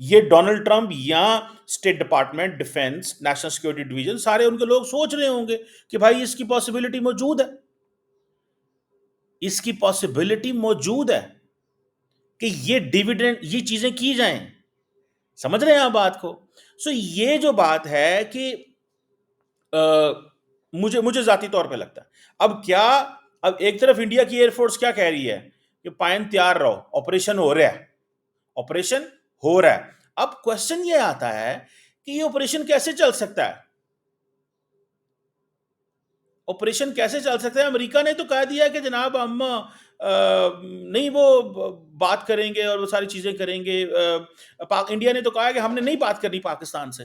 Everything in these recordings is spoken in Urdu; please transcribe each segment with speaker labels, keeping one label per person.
Speaker 1: یہ ڈونلڈ ٹرمپ یا state department, defence, national security division, سارے ان کے لوگ سوچ رہے ہوں گے کہ بھائی اس کی پاسبلٹی موجود ہے، اس کی پاسبلٹی موجود ہے کہ یہ ڈیویڈنڈ، یہ چیزیں کی جائیں. سمجھ رہے ہیں آپ بات کو؟ سو یہ جو بات ہے کہ مجھے ذاتی طور پہ لگتا ہے اب ایک طرف انڈیا کی ایئر فورس کیا کہہ رہی ہے کہ پائن تیار رہو، آپریشن ہو رہا ہے، آپریشن ہو رہا ہے. اب کوشچن یہ آتا ہے کہ یہ آپریشن کیسے چل سکتا ہے؟ آپریشن کیسے چل سکتا ہے؟ امریکہ نے تو کہہ دیا کہ جناب ہم نہیں وہ بات کریں گے اور وہ ساری چیزیں کریں گے. انڈیا نے تو کہا کہ ہم نے نہیں بات کرنی پاکستان سے،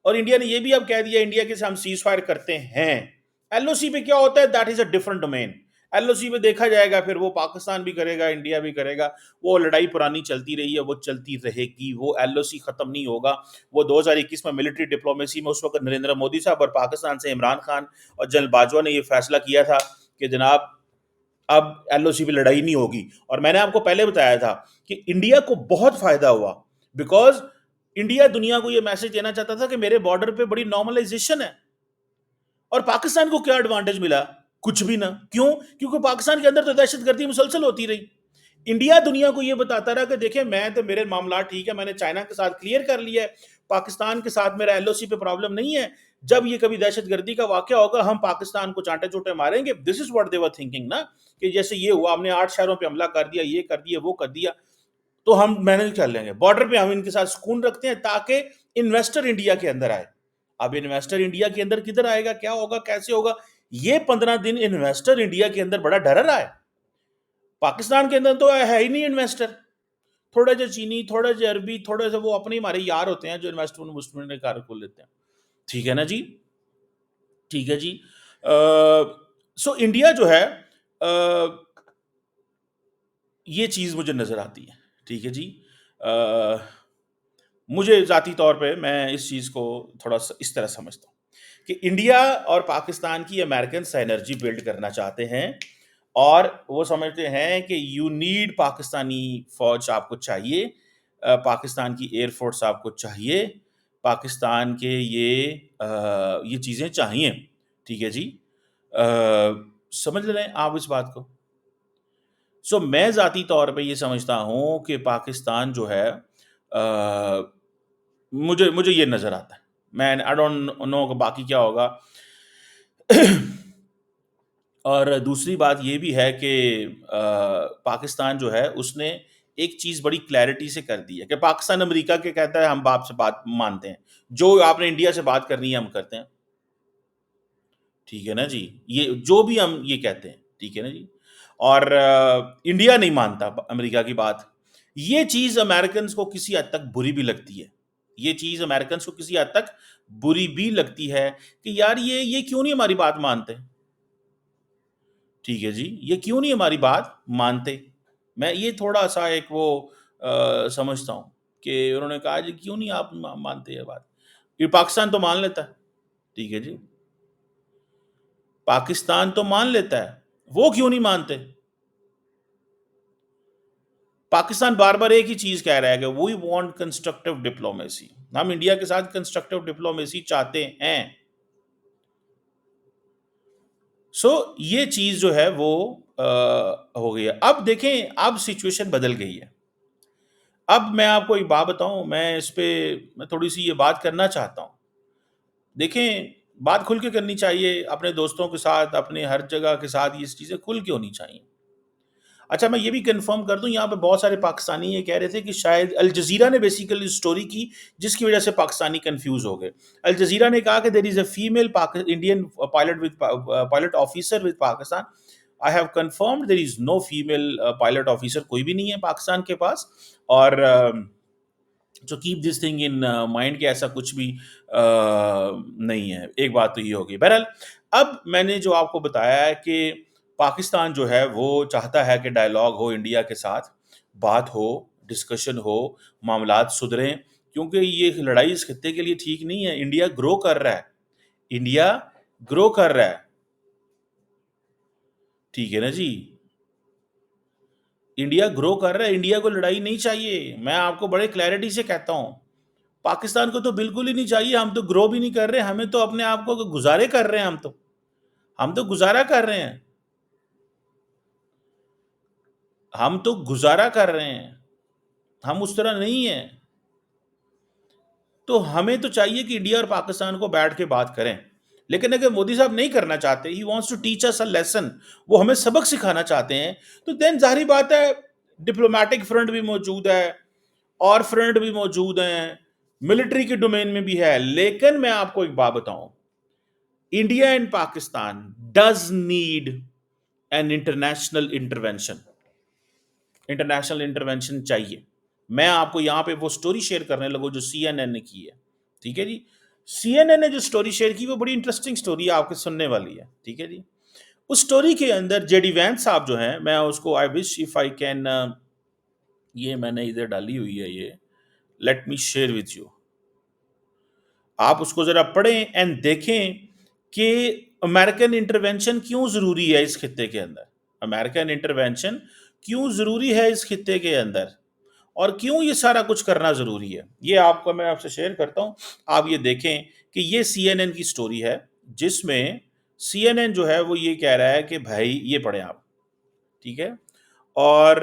Speaker 1: اور انڈیا نے یہ بھی اب کہہ دیا انڈیا کے سے ہم سیز فائر کرتے ہیں. ایل او سی پہ کیا ہوتا ہے، that is a different domain. L O C پہ دیکھا جائے گا، پھر وہ پاکستان بھی کرے گا، انڈیا بھی کرے گا. وہ لڑائی پرانی چلتی رہی ہے، وہ چلتی رہے گی، وہ ایل او سی ختم نہیں ہوگا. وہ 2021 میں ملٹری ڈپلومیسی میں اس وقت نریندر مودی صاحب اور پاکستان سے عمران خان اور جنرل باجوہ نے یہ فیصلہ کیا تھا کہ جناب اب ایل او سی پہ لڑائی نہیں ہوگی. اور میں نے آپ کو پہلے بتایا تھا کہ انڈیا کو بہت فائدہ ہوا، بیکاز انڈیا دنیا کو یہ میسج دینا چاہتا تھا کہ میرے بارڈر پہ بڑی نارملائزیشن ہے. اور پاکستان کو کیا ایڈوانٹیج ملا؟ کچھ بھی نہ. کیوں؟ کیونکہ پاکستان کے اندر تو دہشت گردی مسلسل ہوتی رہی. انڈیا دنیا کو یہ بتاتا رہا کہ دیکھیں میں تو میرے معاملات ٹھیک ہے، میں نے چائنا کے ساتھ کلیئر کر لیا ہے، پاکستان کے ساتھ میرا ایل او سی پہ پرابلم نہیں ہے. جب یہ کبھی دہشت گردی کا واقعہ ہوگا ہم پاکستان کو چانٹے چوٹے ماریں گے. دس is what they were thinking نا، کہ جیسے یہ ہوا، ہم نے 8 شہروں پہ حملہ کر دیا، یہ کر دیا، وہ کر دیا، تو ہم مینج کر لیں گے. بارڈر پہ ہم ان کے ساتھ سکون رکھتے ہیں تاکہ انویسٹر انڈیا کے اندر آئے. اب انویسٹر انڈیا کے اندر کدھر آئے گا، کیا ہوگا، کیسے ہوگا؟ یہ 15 دن انویسٹر انڈیا کے اندر بڑا ڈر رہا ہے. پاکستان کے اندر تو ہے ہی نہیں انویسٹر. تھوڑا جو چینی، تھوڑا جو عربی، تھوڑے سے وہ اپنے ہمارے یار ہوتے ہیں جو انویسٹمنٹ کار کھول لیتے ہیں. ٹھیک ہے نا جی، ٹھیک ہے جی. سو انڈیا جو ہے یہ چیز مجھے نظر آتی ہے. ٹھیک ہے جی. مجھے ذاتی طور پہ میں اس چیز کو تھوڑا سا اس طرح سمجھتا ہوں کہ انڈیا اور پاکستان کی امریکن سینرجی بلڈ کرنا چاہتے ہیں، اور وہ سمجھتے ہیں کہ یو نیڈ پاکستانی فوج آپ کو چاہیے، پاکستان کی ایئر فورس آپ کو چاہیے، پاکستان کے یہ چیزیں چاہیے. ٹھیک ہے جی. سمجھ رہے ہیں آپ اس بات کو؟ سو میں ذاتی طور پہ یہ سمجھتا ہوں کہ پاکستان جو ہے مجھے یہ نظر آتا ہے. میں آئی ڈونٹ نو کہ باقی کیا ہوگا. اور دوسری بات یہ بھی ہے کہ پاکستان جو ہے اس نے ایک چیز بڑی کلیئرٹی سے کر دی ہے کہ پاکستان امریکہ کے کہتا ہے ہم باپ سے بات مانتے ہیں، جو آپ نے انڈیا سے بات کرنی ہے ہم کرتے ہیں. ٹھیک ہے نا جی، یہ جو بھی ہم یہ کہتے ہیں. ٹھیک ہے نا جی. اور انڈیا نہیں مانتا امریکہ کی بات. یہ چیز امریکنز کو کسی حد تک بری بھی لگتی ہے. یہ چیز امریکنز کو کسی حد تک بری بھی لگتی ہے کہ یار یہ کیوں نہیں ہماری بات مانتے. ٹھیک ہے جی، یہ کیوں نہیں ہماری بات مانتے. میں یہ تھوڑا سا ایک وہ سمجھتا ہوں کہ انہوں نے کہا جی کیوں نہیں آپ مانتے یہ بات. یہ پاکستان تو مان لیتا ہے. ٹھیک ہے جی، پاکستان تو مان لیتا ہے، وہ کیوں نہیں مانتے. پاکستان بار بار ایک ہی چیز کہہ رہا ہے کہ وی وانٹ کنسٹرکٹیو ڈپلومیسی. ہم انڈیا کے ساتھ کنسٹرکٹیو ڈپلومیسی چاہتے ہیں. سو یہ چیز جو ہے وہ ہو گئی ہے. اب دیکھیں اب سچویشن بدل گئی ہے. اب میں آپ کو ایک بات بتاؤں، میں اس پہ میں تھوڑی سی یہ بات کرنا چاہتا ہوں. دیکھیں بات کھل کے کرنی چاہیے اپنے دوستوں کے ساتھ، اپنے ہر جگہ کے ساتھ یہ چیزیں کھل کے ہونی چاہیے. اچھا میں یہ بھی کنفرم کر دوں، یہاں پہ بہت سارے پاکستانی یہ کہہ رہے تھے کہ شاید الجزیرہ نے بیسیکلی اسٹوری کی جس کی وجہ سے پاکستانی کنفیوز ہو گئے. الجزیرہ نے کہا کہ there is a female Indian pilot officer with Pakistan. I have confirmed there is no female pilot officer, کوئی بھی نہیں ہے پاکستان کے پاس. اور جو keep this thing in mind کہ ایسا کچھ بھی نہیں ہے. ایک بات تو یہ ہوگی. بہرحال اب میں نے جو آپ کو بتایا ہے کہ پاکستان جو ہے وہ چاہتا ہے کہ ڈائلاگ ہو انڈیا کے ساتھ، بات ہو، ڈسکشن ہو، معاملات سدھریں، کیونکہ یہ لڑائی اس خطے کے لیے ٹھیک نہیں ہے. انڈیا گرو کر رہا ہے، انڈیا گرو کر رہا ہے. ٹھیک ہے نا جی. انڈیا گرو کر رہا ہے، انڈیا کو لڑائی نہیں چاہیے، میں آپ کو بڑے کلیئرٹی سے کہتا ہوں. پاکستان کو تو بالکل ہی نہیں چاہیے، ہم تو گرو بھی نہیں کر رہے، ہمیں تو اپنے آپ کو گزارے کر رہے ہیں، ہم تو گزارا کر رہے ہیں، ہم تو گزارا کر رہے ہیں، ہم اس طرح نہیں ہیں. تو ہمیں تو چاہیے کہ انڈیا اور پاکستان کو بیٹھ کے بات کریں. لیکن اگر مودی صاحب نہیں کرنا چاہتے، he wants to teach us a lesson, وہ ہمیں سبق سکھانا چاہتے ہیں، تو دین ظاہری بات ہے ڈپلومیٹک فرنٹ بھی موجود ہے اور فرنٹ بھی موجود ہیں، ملٹری کے ڈومین میں بھی ہے. لیکن میں آپ کو ایک بات بتاؤں، India and Pakistan does need an international intervention. International intervention چاہیے. میں آپ کو یہاں پہ وہ سٹوری شیئر کرنے لگوں جو سی این این نے کی ہے. ٹھیک ہے جی، سی این این نے جو سٹوری شیئر کی وہ بڑی انٹرسٹنگ سٹوری ہے، آپ کے سننے والی ہے. ٹھیک ہے جی، اس سٹوری کے اندر جے ڈی وینس صاحب جو ہیں، میں اس کو آئی وش اف آئی کین، یہ میں نے ادھر ڈالی ہوئی ہے، یہ let me share with you. آپ اس کو ذرا پڑھیں اینڈ دیکھیں کہ امریکن انٹروینشن کیوں ضروری ہے اس خطے کے اندر. امریکن انٹروینشن کیوں ضروری ہے اس خطے کے اندر، اور کیوں یہ سارا کچھ کرنا ضروری ہے. یہ آپ کو میں آپ سے شیئر کرتا ہوں، آپ یہ دیکھیں کہ یہ سی این این کی سٹوری ہے، جس میں سی این این جو ہے وہ یہ کہہ رہا ہے کہ بھائی یہ پڑھیں آپ. ٹھیک ہے، اور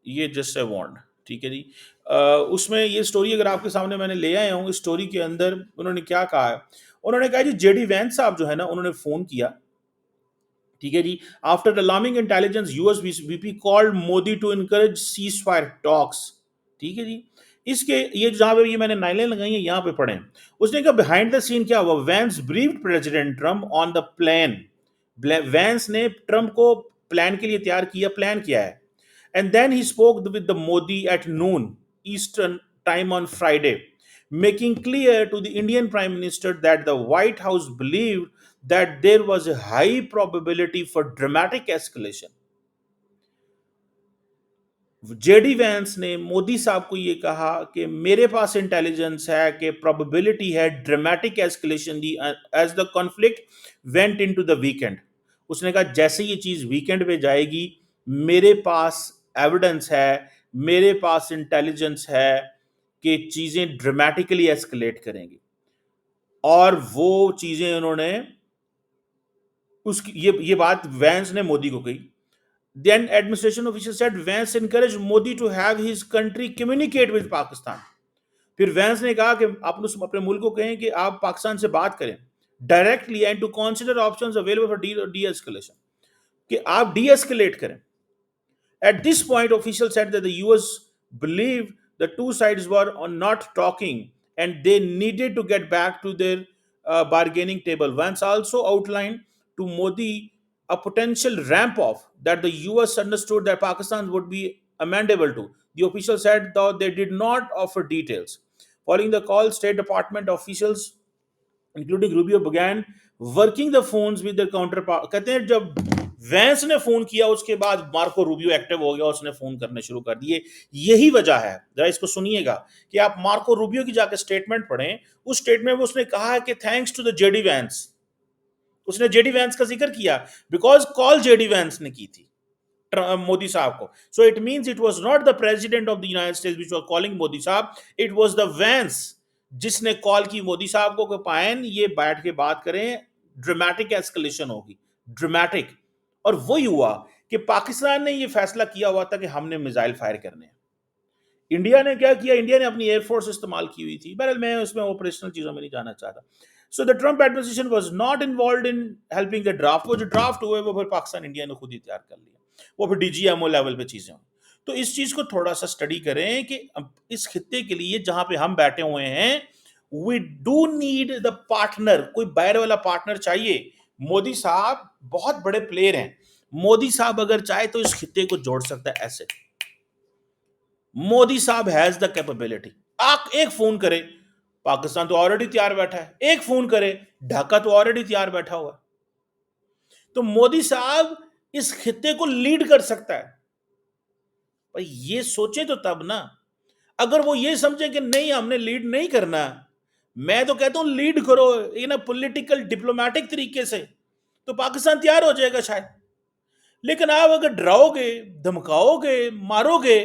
Speaker 1: یہ جسٹ اے وانڈ. ٹھیک ہے جی، اس میں یہ سٹوری اگر آپ کے سامنے میں نے لے آیا ہوں، اس سٹوری کے اندر انہوں نے کیا کہا ہے. انہوں نے کہا جی جے ڈی وینس صاحب جو ہے نا، انہوں نے فون کیا. ٹھیک ہے جی، after alarming intelligence U S V P called Modi to encourage cease fire talks. ٹھیک ہے جی، اس کے یہ جہاں پہ یہ میں نے نائلیں لگائی ہیں یہاں پہ پڑھیں. اس نے کہا بیہائنڈ دا سین کیا ہوا، Vance briefed President Trump on the plan. Vance نے ٹرمپ کو پلان کے لیے تیار کیا، پلان کیا ہے. And then he spoke with the Modi at noon Eastern time on Friday, making clear to the Indian Prime Minister that the White House believed that there was a high probability for dramatic escalation. J D Vance نے مودی صاحب کو یہ کہا کہ میرے پاس انٹیلیجنس ہے کہ پروبیبلٹی ہے dramatic escalation the as the conflict went into the weekend. اس نے کہا جیسے یہ چیز ویکینڈ پہ جائے گی، میرے پاس ایویڈنس ہے، میرے پاس انٹیلیجنس ہے کہ چیزیں ڈرامیٹکلی ایسکلیٹ کریں گی. اور وہ چیزیں انہوں نے یہ بات وینس نے مودی کو کہی. Then administration official said Vance encouraged Modi to have his country communicate with Pakistan. پھر وینس نے کہا کہ آپ اپنے ملک کو کہیں کہ آپ پاکستان سے بات کریں directly and to consider options available for de-escalation, کہ آپ ڈی ایسکلیٹ کریں. At this point, officials said that the US believed the two sides were not talking and they needed to get back to their bargaining table. Vance also outlined to Modi a potential ramp off that the US understood that Pakistan would be amendable to. The official said, though they did not offer details. Following the call, State Department officials including Rubio began working the phones with their counterpart. کہتے ہیں جب وینس نے فون کیا اس کے بعد مارکو روبیو ایکٹیو ہو گیا، اس نے فون کرنے شروع کر دیے. یہی وجہ ہے، ذرا اس کو سنیے گا کہ آپ مارکو روبیو کی جا کے سٹیٹمنٹ پڑھیں. اس سٹیٹمنٹ میں اس نے کہا ہے کہ thanks to the J D Vance. اس نے جے ڈی وینس کا ذکر کیا because call J D Vance نے کی تھی مودی صاحب کو. So it means it was not the President of the United States which was calling Modi صاحب, اٹ واز دا وینس جس نے کال کی مودی صاحب کو کہ پائن یہ بیٹھ کے بات کریں, ڈرامیٹک ایسکلیشن ہوگی, ڈرامیٹک. اور وہی ہوا کہ پاکستان نے یہ فیصلہ کیا ہوا تھا کہ ہم نے میزائل فائر کرنے ہیں. انڈیا نے کیا کیا, انڈیا نے اپنی ایئر فورس استعمال کی ہوئی تھی. بہرحال میں اس میں آپریشنل چیزوں میں نہیں جانا چاہتا. So the Trump administration was not involved in helping the draft. وہ جو ڈرافٹ ہوئے وہ پھر پاکستان انڈیا نے خود ہی تیار کر لیا, وہ پھر D G M O level پہ چیزیں ہوئی. تو اس چیز کو تھوڑا سا اسٹڈی کریں کہ اس خطے کے لیے جہاں پہ ہم بیٹھے ہوئے ہیں, we do need the partner, کوئی باہر والا پارٹنر چاہیے. مودی صاحب بہت بڑے پلیئر ہیں, مودی صاحب اگر چاہے تو اس خطے کو جوڑ سکتا ہے ایسے. مودی صاحب ہیز دا کیپیبلٹی. آپ ایک فون کرے, پاکستان تو آلریڈی تیار بیٹھا ہے, ایک فون کرے ڈھاکہ تو آلریڈی تیار بیٹھا ہوا. تو مودی صاحب اس خطے کو لیڈ کر سکتا ہے. بھائی یہ سوچیں تو تب نا. اگر وہ یہ سمجھیں کہ نہیں ہم نے لیڈ نہیں کرنا, میں تو کہتا ہوں لیڈ کرو ان پولیٹیکل ڈپلومیٹک طریقے سے, تو پاکستان تیار ہو جائے گا شاید. لیکن آپ اگر ڈراؤ گے، دھمکاؤ گے، مارو گے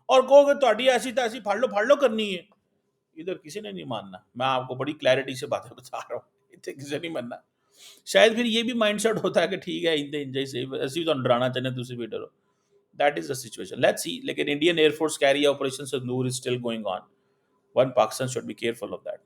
Speaker 1: اور کہو گے تہاڈی ایسی تیسی پھاڑ لو کرنی ہے، ادھر کسی نے نہیں ماننا. میں آپ کو بڑی کلیئرٹی سے باتیں بتا رہا ہوں، ادھر کسی نے نہیں ماننا. شاید پھر یہ بھی مائنڈ سیٹ ہوتا ہے کہ ٹھیک ہے اندے انجائی سے اسی تو ڈرانا چاہنے تسی بھی ڈرو. That is the situation. Let's see. لیکن Indian Air Force carry operation Sindoor is still going on. One Pakistan should be careful of that.